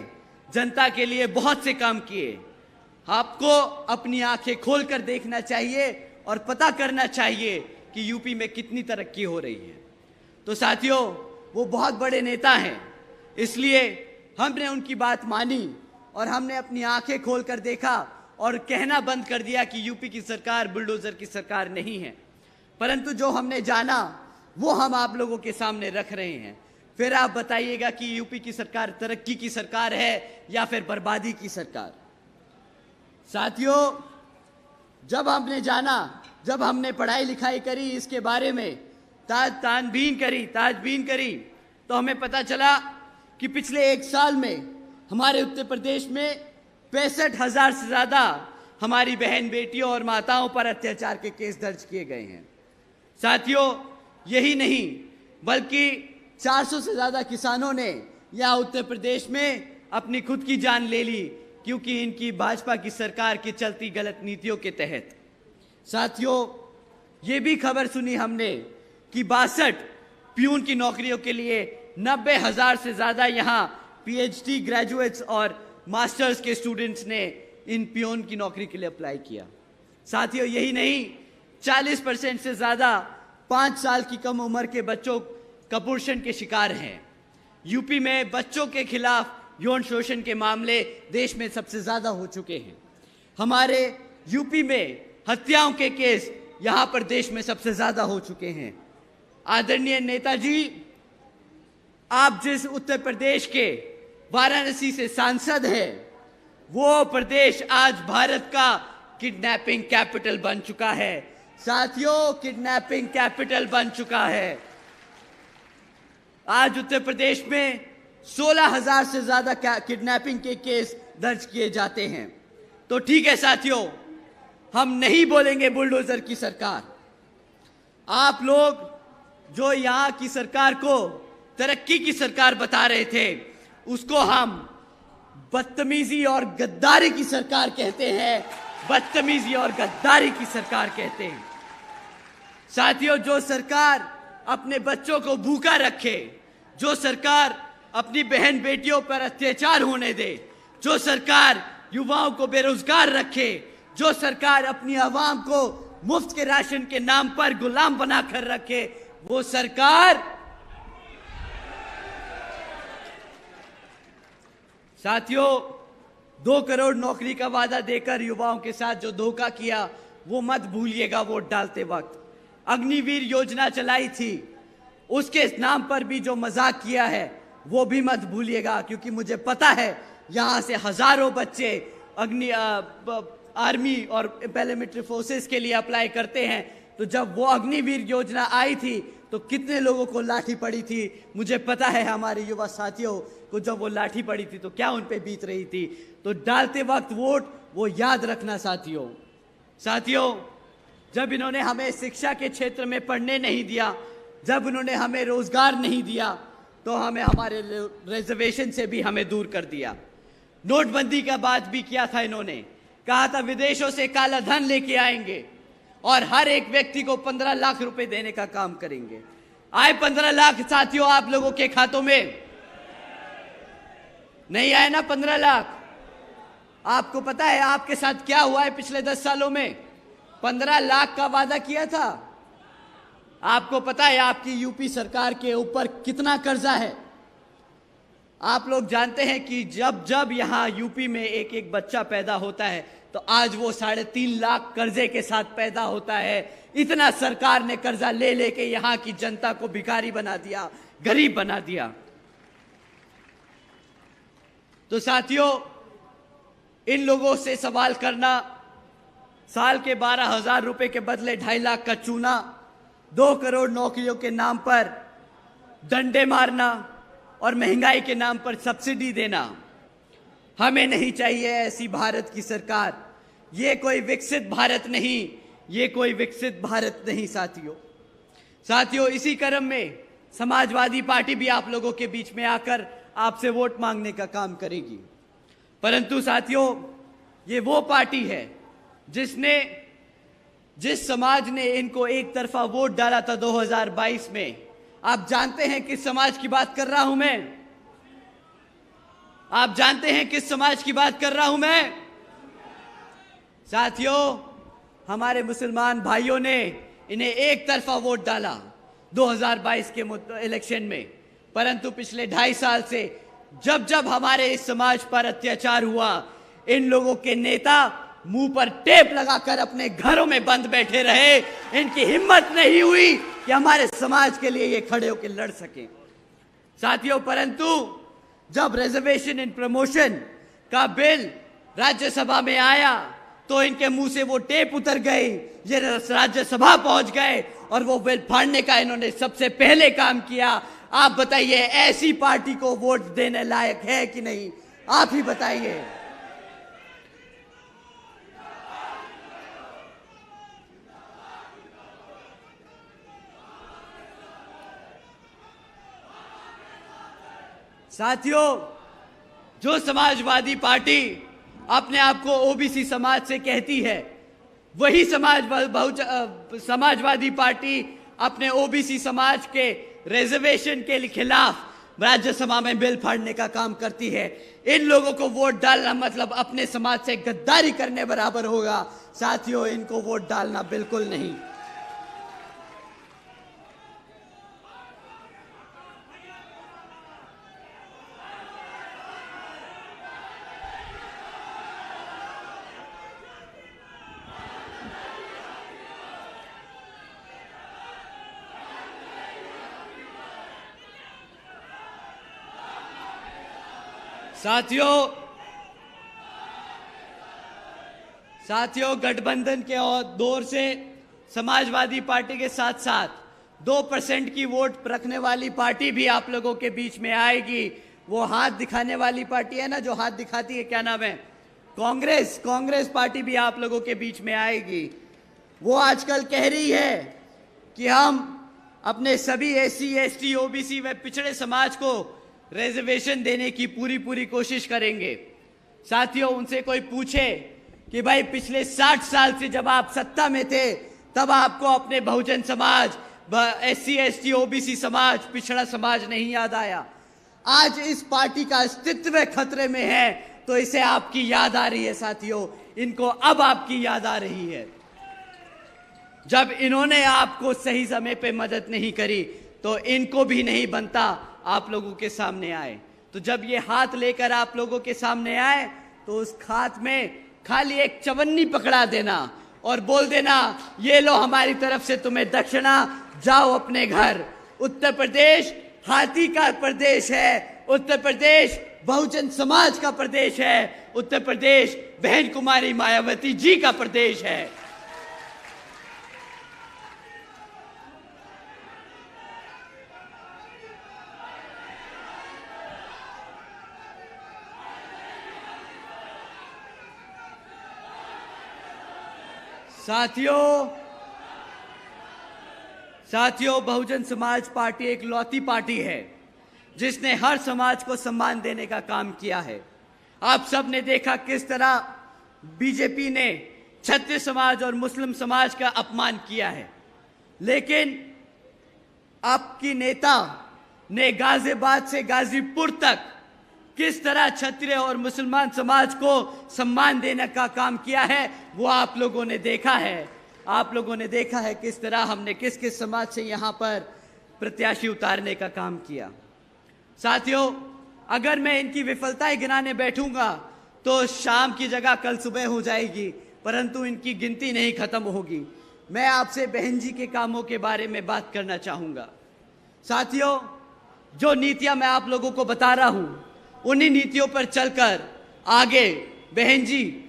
जनता के लिए बहुत से काम किए। आपको अपनी आंखें खोलकर देखना चाहिए और पता करना चाहिए कि यूपी में कितनी तरक्की हो रही है। तो साथियों, वो बहुत बड़े नेता हैं, इसलिए हमने उनकी बात मानी और हमने अपनी आंखें खोलकर देखा और कहना बंद कर दिया कि यूपी की सरकार बुलडोजर की सरकार नहीं है। परंतु जो हमने जाना वो हम आप लोगों के सामने रख रहे हैं। फिर आप बताइएगा कि यूपी की सरकार तरक्की की सरकार है या फिर बर्बादी की सरकार। साथियों, जब हमने जाना, जब हमने पढ़ाई लिखाई करी, इसके बारे में ताजबीन करी, तो हमें पता चला कि पिछले एक साल में हमारे उत्तर प्रदेश में 65,000 से ज्यादा हमारी बहन बेटियों और माताओं पर अत्याचार के केस दर्ज किए गए हैं। साथियों, यही नहीं बल्कि 400 से ज्यादा किसानों ने यहाँ उत्तर प्रदेश में अपनी खुद की जान ले ली, क्योंकि इनकी भाजपा की सरकार की चलती गलत नीतियों के तहत। साथियों, ये भी खबर सुनी हमने कि 62 प्यून की नौकरियों के लिए 90,000 से ज्यादा यहाँ पीएचडी ग्रेजुएट्स और मास्टर्स के स्टूडेंट्स ने इन प्यून की नौकरी के लिए अप्लाई किया। साथियों, यही नहीं, 40% से ज्यादा 5 साल की कम उम्र के बच्चों कुपोषण के शिकार हैं। यूपी में बच्चों के खिलाफ यौन शोषण के मामले देश में सबसे ज्यादा हो चुके हैं। हमारे यूपी में हत्याओं के केस यहां पर देश में सबसे ज्यादा हो चुके हैं। आदरणीय नेताजी, आप जिस उत्तर प्रदेश के वाराणसी से सांसद हैं, वो प्रदेश आज भारत का किडनैपिंग कैपिटल बन चुका है। साथियों, किडनैपिंग कैपिटल बन चुका है। आज उत्तर प्रदेश में 16,000 से ज्यादा किडनैपिंग के केस दर्ज किए जाते हैं। तो ठीक है साथियों, हम नहीं बोलेंगे बुलडोजर की सरकार। आप लोग जो यहाँ की सरकार को तरक्की की सरकार बता रहे थे, उसको हम बदतमीजी और गद्दारी की सरकार कहते हैं। बदतमीजी और गद्दारी की सरकार कहते हैं। साथियों, जो सरकार अपने बच्चों को भूखा रखे, जो सरकार अपनी बहन बेटियों पर अत्याचार होने दे, जो सरकार युवाओं को बेरोजगार रखे, जो सरकार अपनी आवाम को मुफ्त के राशन के नाम पर गुलाम बनाकर रखे, वो सरकार। साथियों, 2 करोड़ नौकरी का वादा देकर युवाओं के साथ जो धोखा किया, वो मत भूलिएगा वोट डालते वक्त। अग्निवीर योजना चलाई थी, उसके नाम पर भी जो मजाक किया है वो भी मत भूलिएगा, क्योंकि मुझे पता है यहाँ से हजारों बच्चे आर्मी और पैरामिलिट्री फोर्सेस के लिए अप्लाई करते हैं। तो जब वो अग्निवीर योजना आई थी तो कितने लोगों को लाठी पड़ी थी, मुझे पता है। हमारे युवा साथियों को जब वो लाठी पड़ी थी तो क्या उन पे बीत रही थी। तो डालते वक्त वोट वो याद रखना साथियों। साथियों, जब इन्होंने हमें शिक्षा के क्षेत्र में पढ़ने नहीं दिया, जब इन्होंने हमें रोजगार नहीं दिया, तो हमें हमारे रिजर्वेशन से भी हमें दूर कर दिया। नोटबंदी का बात भी किया था इन्होंने, कहा था विदेशों से काला धन लेके आएंगे और हर एक व्यक्ति को 15 लाख रुपए देने का काम करेंगे। आए 15 लाख साथियों आप लोगों के खातों में? नहीं आए ना 15 लाख। आपको पता है आपके साथ क्या हुआ है पिछले 10 सालों में? 15 लाख का वादा किया था। आपको पता है आपकी यूपी सरकार के ऊपर कितना कर्जा है? आप लोग जानते हैं कि जब जब यहाँ यूपी में एक एक बच्चा पैदा होता है तो आज वो 3.5 लाख कर्जे के साथ पैदा होता है। इतना सरकार ने कर्जा ले लेके यहाँ की जनता को भिखारी बना दिया, गरीब बना दिया। तो साथियों, इन लोगों से सवाल करना, साल के 12,000 रुपए के बदले 2.5 लाख का चूना, 2 करोड़ नौकरियों के नाम पर डंडे मारना और महंगाई के नाम पर सब्सिडी देना, हमें नहीं चाहिए ऐसी भारत की सरकार। ये कोई विकसित भारत नहीं, ये कोई विकसित भारत नहीं साथियों। इसी क्रम में समाजवादी पार्टी भी आप लोगों के बीच में आकर आपसे वोट मांगने का काम करेगी। परंतु साथियों, ये वो पार्टी है जिसने जिस समाज ने इनको एक तरफा वोट डाला था 2022 में, आप जानते हैं किस समाज की बात कर रहा हूं मैं? आप जानते हैं किस समाज की बात कर रहा हूं मैं? साथियों, हमारे मुसलमान भाइयों ने इन्हें एक तरफा वोट डाला 2022 के इलेक्शन में, परंतु पिछले 2.5 साल से जब जब हमारे इस समाज पर अत्याचार हुआ, इन लोगों के नेता मुंह पर टेप लगाकर अपने घरों में बंद बैठे रहे। इनकी हिम्मत नहीं हुई कि हमारे समाज के लिए ये खड़े होकर लड़ सके। साथियों, परंतु जब रिजर्वेशन इन प्रमोशन का बिल राज्यसभा में आया तो इनके मुंह से वो टेप उतर गई। ये राज्यसभा पहुंच गए और वो बिल फाड़ने का इन्होंने सबसे पहले काम किया। आप बताइए, ऐसी पार्टी को वोट देने लायक है कि नहीं? आप ही बताइए। साथियों, जो समाजवादी पार्टी अपने आप को ओबीसी समाज से कहती है, वही समाजवादी पार्टी अपने ओबीसी समाज के रिजर्वेशन के खिलाफ राज्यसभा में बिल फाड़ने का काम करती है। इन लोगों को वोट डालना मतलब अपने समाज से गद्दारी करने बराबर होगा। साथियों, इनको वोट डालना बिल्कुल नहीं। साथियों, गठबंधन के दौर से समाजवादी पार्टी के साथ साथ 2% की वोट रखने वाली पार्टी भी आप लोगों के बीच में आएगी। वो हाथ दिखाने वाली पार्टी है ना, जो हाथ दिखाती है, क्या नाम है? कांग्रेस पार्टी भी आप लोगों के बीच में आएगी। वो आजकल कह रही है कि हम अपने सभी SC, ST, OBC व पिछड़े समाज को रिजर्वेशन देने की पूरी कोशिश करेंगे। साथियों, उनसे कोई पूछे कि भाई पिछले 60 साल से जब आप सत्ता में थे तब आपको अपने Bahujan Samaj, SC, ST, OBC समाज, पिछड़ा समाज नहीं याद आया? आज इस पार्टी का अस्तित्व खतरे में है तो इसे आपकी याद आ रही है। साथियों, इनको अब आपकी याद आ रही है। जब इन्होंने आपको सही समय पे मदद नहीं करी तो इनको भी नहीं बनता आप लोगों के सामने आए। तो जब ये हाथ लेकर आप लोगों के सामने आए तो उस हाथ में खाली एक चवन्नी पकड़ा देना और बोल देना, ये लो हमारी तरफ से तुम्हें दक्षिणा, जाओ अपने घर। उत्तर प्रदेश हाथी का प्रदेश है। उत्तर प्रदेश बहुजन समाज का प्रदेश है। उत्तर प्रदेश बहन कुमारी मायावती जी का प्रदेश है। साथियों, बहुजन समाज पार्टी एक लौती पार्टी है जिसने हर समाज को सम्मान देने का काम किया है। आप सब ने देखा किस तरह बीजेपी ने क्षत्रिय समाज और मुस्लिम समाज का अपमान किया है, लेकिन आपकी नेता ने गाजियाबाद से गाजीपुर तक किस तरह क्षत्रिय और मुसलमान समाज को सम्मान देने का काम किया है, वो आप लोगों ने देखा है। आप लोगों ने देखा है किस तरह हमने किस किस समाज से यहाँ पर प्रत्याशी उतारने का काम किया। साथियों, अगर मैं इनकी विफलताएं गिनाने बैठूंगा तो शाम की जगह कल सुबह हो जाएगी, परंतु इनकी गिनती नहीं खत्म होगी। मैं आपसे बहन जी के कामों के बारे में बात करना चाहूंगा। साथियों, जो नीतियां मैं आप लोगों को बता रहा हूं, उन्हीं नीतियों पर चलकर आगे बहन जी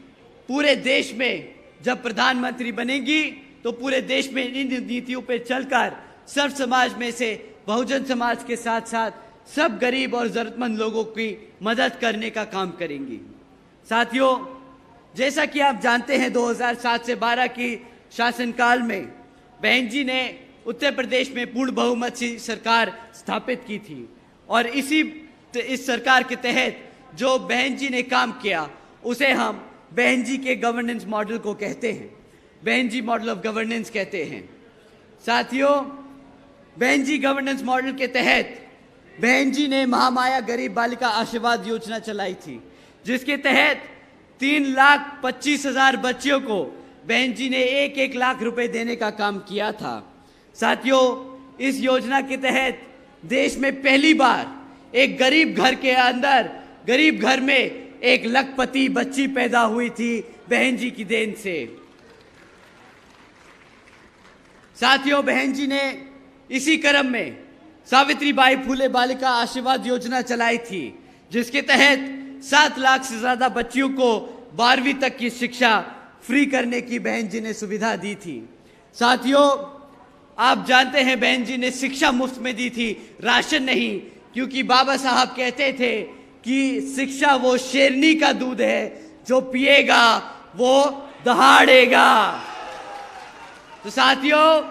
पूरे देश में जब प्रधानमंत्री बनेगी तो पूरे देश में इन नीतियों पर चलकर सर्व समाज में से बहुजन समाज के साथ साथ सब गरीब और जरूरतमंद लोगों की मदद करने का काम करेंगी। साथियों, जैसा कि आप जानते हैं 2007 से 12 की शासनकाल में बहन जी ने उत्तर प्रदेश में पूर्ण बहुमत से सरकार स्थापित की थी और इस सरकार के तहत जो बहन जी ने काम किया उसे हम बहन जी के गवर्नेंस मॉडल को कहते हैं। बहन जी मॉडल ऑफ गवर्नेंस कहते हैं। साथियों, बहन जी गवर्नेंस मॉडल के तहत बहन जी ने महामाया गरीब बालिका आशीर्वाद योजना चलाई थी, जिसके तहत 3,25,000 बच्चियों को बहन जी ने 1-1 लाख रुपए देने का काम किया था। साथियों, इस योजना के तहत देश में पहली बार एक गरीब घर के अंदर, गरीब घर में एक लखपति बच्ची पैदा हुई थी बहन जी की देन से। साथियों, बहन जी ने इसी क्रम में सावित्रीबाई फुले बालिका आशीर्वाद योजना चलाई थी, जिसके तहत 7 लाख से ज्यादा बच्चियों को 12वीं तक की शिक्षा फ्री करने की बहन जी ने सुविधा दी थी। साथियों, आप जानते हैं बहन जी ने शिक्षा मुफ्त में दी थी, राशन नहीं, क्योंकि बाबा साहब कहते थे कि शिक्षा वो शेरनी का दूध है, जो पिएगा वो दहाड़ेगा। तो साथियों,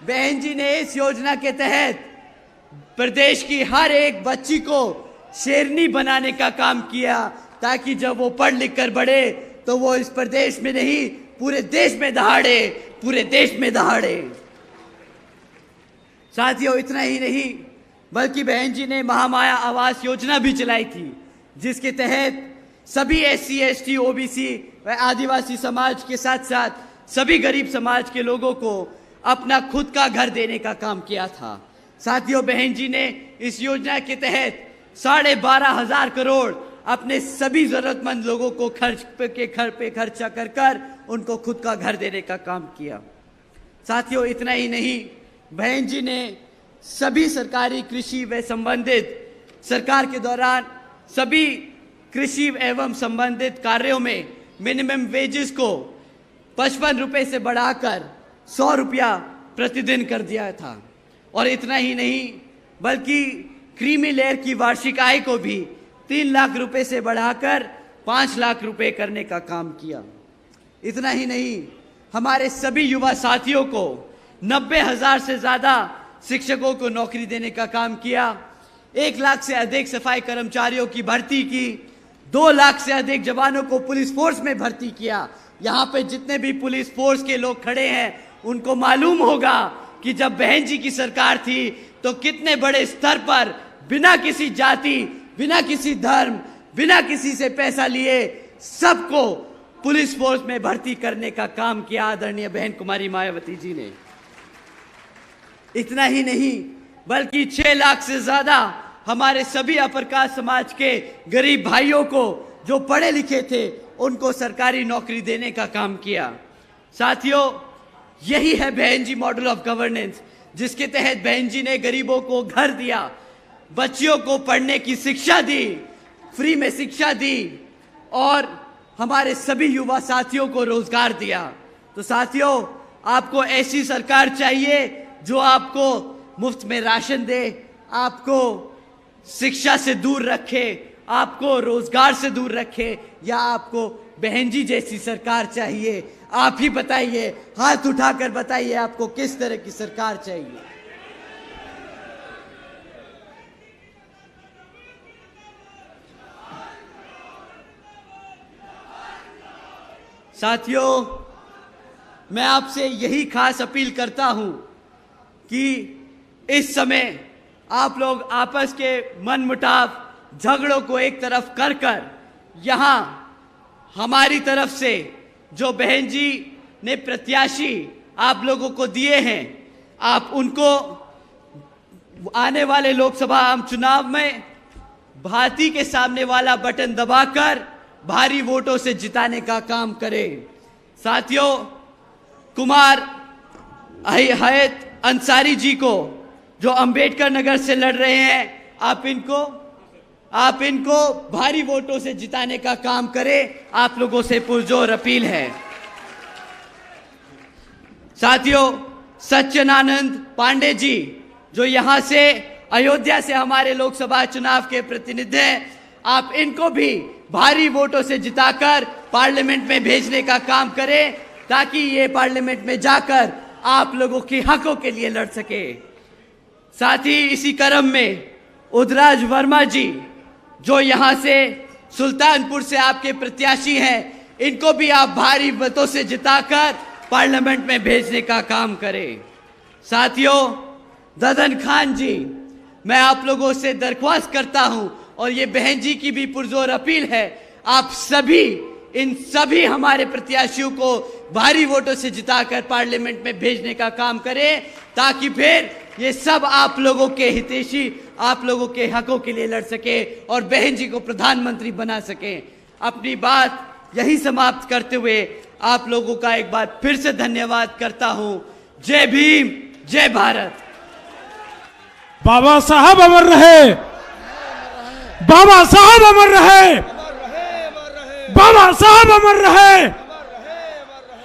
बहन जी ने इस योजना के तहत प्रदेश की हर एक बच्ची को शेरनी बनाने का काम किया, ताकि जब वो पढ़ लिख कर बढ़े तो वो इस प्रदेश में नहीं, पूरे देश में दहाड़े, पूरे देश में दहाड़े। साथियों, इतना ही नहीं, बल्कि बहन जी ने महामाया आवास योजना भी चलाई थी, जिसके तहत सभी SC, ST, OBC व आदिवासी समाज के साथ साथ सभी गरीब समाज के लोगों को अपना खुद का घर देने का काम किया था। साथियों, बहन जी ने इस योजना के तहत 12,500 करोड़ अपने सभी जरूरतमंद लोगों को खर्चा कर उनको खुद का घर देने का काम किया। साथियों, इतना ही नहीं, बहन जी ने सभी सरकारी कृषि व संबंधित सरकार के दौरान सभी कृषि एवं संबंधित कार्यों में मिनिमम वेजेस को 55 रुपए से बढ़ाकर 100 रुपया प्रतिदिन कर दिया था। और इतना ही नहीं, बल्कि क्रीमी लेयर की वार्षिक आय को भी 3 लाख रुपए से बढ़ाकर 5 लाख रुपए करने का काम किया। इतना ही नहीं, हमारे सभी युवा साथियों को 90,000 से ज्यादा शिक्षकों को नौकरी देने का काम किया, 1 लाख से अधिक सफाई कर्मचारियों की भर्ती की, 2 लाख से अधिक जवानों को पुलिस फोर्स में भर्ती किया। यहाँ पे जितने भी पुलिस फोर्स के लोग खड़े हैं, उनको मालूम होगा कि जब बहन जी की सरकार थी तो कितने बड़े स्तर पर बिना किसी जाति, बिना किसी धर्म, बिना किसी से पैसा लिए सबको पुलिस फोर्स में भर्ती करने का काम किया आदरणीय बहन कुमारी मायावती जी ने। इतना ही नहीं, बल्कि 6 लाख से ज्यादा हमारे सभी अपर कास्ट समाज के गरीब भाइयों को जो पढ़े लिखे थे उनको सरकारी नौकरी देने का काम किया। साथियों, यही है बहन जी मॉडल ऑफ गवर्नेंस, जिसके तहत बहन जी ने गरीबों को घर दिया, बच्चियों को पढ़ने की शिक्षा दी, फ्री में शिक्षा दी और हमारे सभी युवा साथियों को रोजगार दिया। तो साथियों, आपको ऐसी सरकार चाहिए जो आपको मुफ्त में राशन दे, आपको शिक्षा से दूर रखे, आपको रोजगार से दूर रखे, या आपको बहन जी जैसी सरकार चाहिए? आप ही बताइए, हाथ उठाकर बताइए, आपको किस तरह की सरकार चाहिए? साथियों, मैं आपसे यही खास अपील करता हूं कि इस समय आप लोग आपस के मनमुटाव, झगड़ों को एक तरफ कर कर यहां हमारी तरफ से जो बहन जी ने प्रत्याशी आप लोगों को दिए हैं, आप उनको आने वाले लोकसभा आम चुनाव में भाती के सामने वाला बटन दबाकर भारी वोटों से जिताने का काम करें। साथियों, कुमार हयात अंसारी जी को जो अंबेडकर नगर से लड़ रहे हैं, आप इनको भारी वोटों से जिताने का काम करें। आप लोगों से पुरजोर अपील है। साथियों, सच्चिदानंद पांडे जी जो यहां से अयोध्या से हमारे लोकसभा चुनाव के प्रतिनिधि हैं, आप इनको भी भारी वोटों से जिताकर पार्लियामेंट में भेजने का काम करें, ताकि ये पार्लियामेंट में जाकर आप लोगों के हकों के लिए लड़ सके। साथ ही इसी क्रम में उदराज वर्मा जी जो यहां से सुल्तानपुर से आपके प्रत्याशी हैं, इनको भी आप भारी मतों से जिताकर पार्लियामेंट में भेजने का काम करें। साथियों, ददन खान जी, मैं आप लोगों से दरख्वास्त करता हूं और ये बहन जी की भी पुरजोर अपील है, आप सभी इन सभी हमारे प्रत्याशियों को भारी वोटों से जिताकर पार्लियामेंट में भेजने का काम करें, ताकि फिर ये सब आप लोगों के हितैषी, आप लोगों के हकों के लिए लड़ सके और बहन जी को प्रधानमंत्री बना सके। अपनी बात यही समाप्त करते हुए आप लोगों का एक बार फिर से धन्यवाद करता हूं। जय भीम, जय भारत। बाबा साहब अमर रहे, बाबा साहब अमर रहे, बाबा साहब अमर रहे,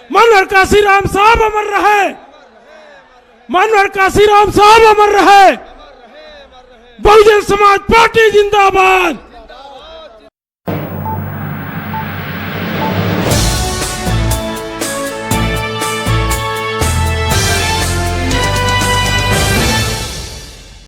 मनोहर काशीराम साहब अमर रहे, मनोहर काशीराम साहब अमर रहे। बहुजन समाज पार्टी जिंदाबाद।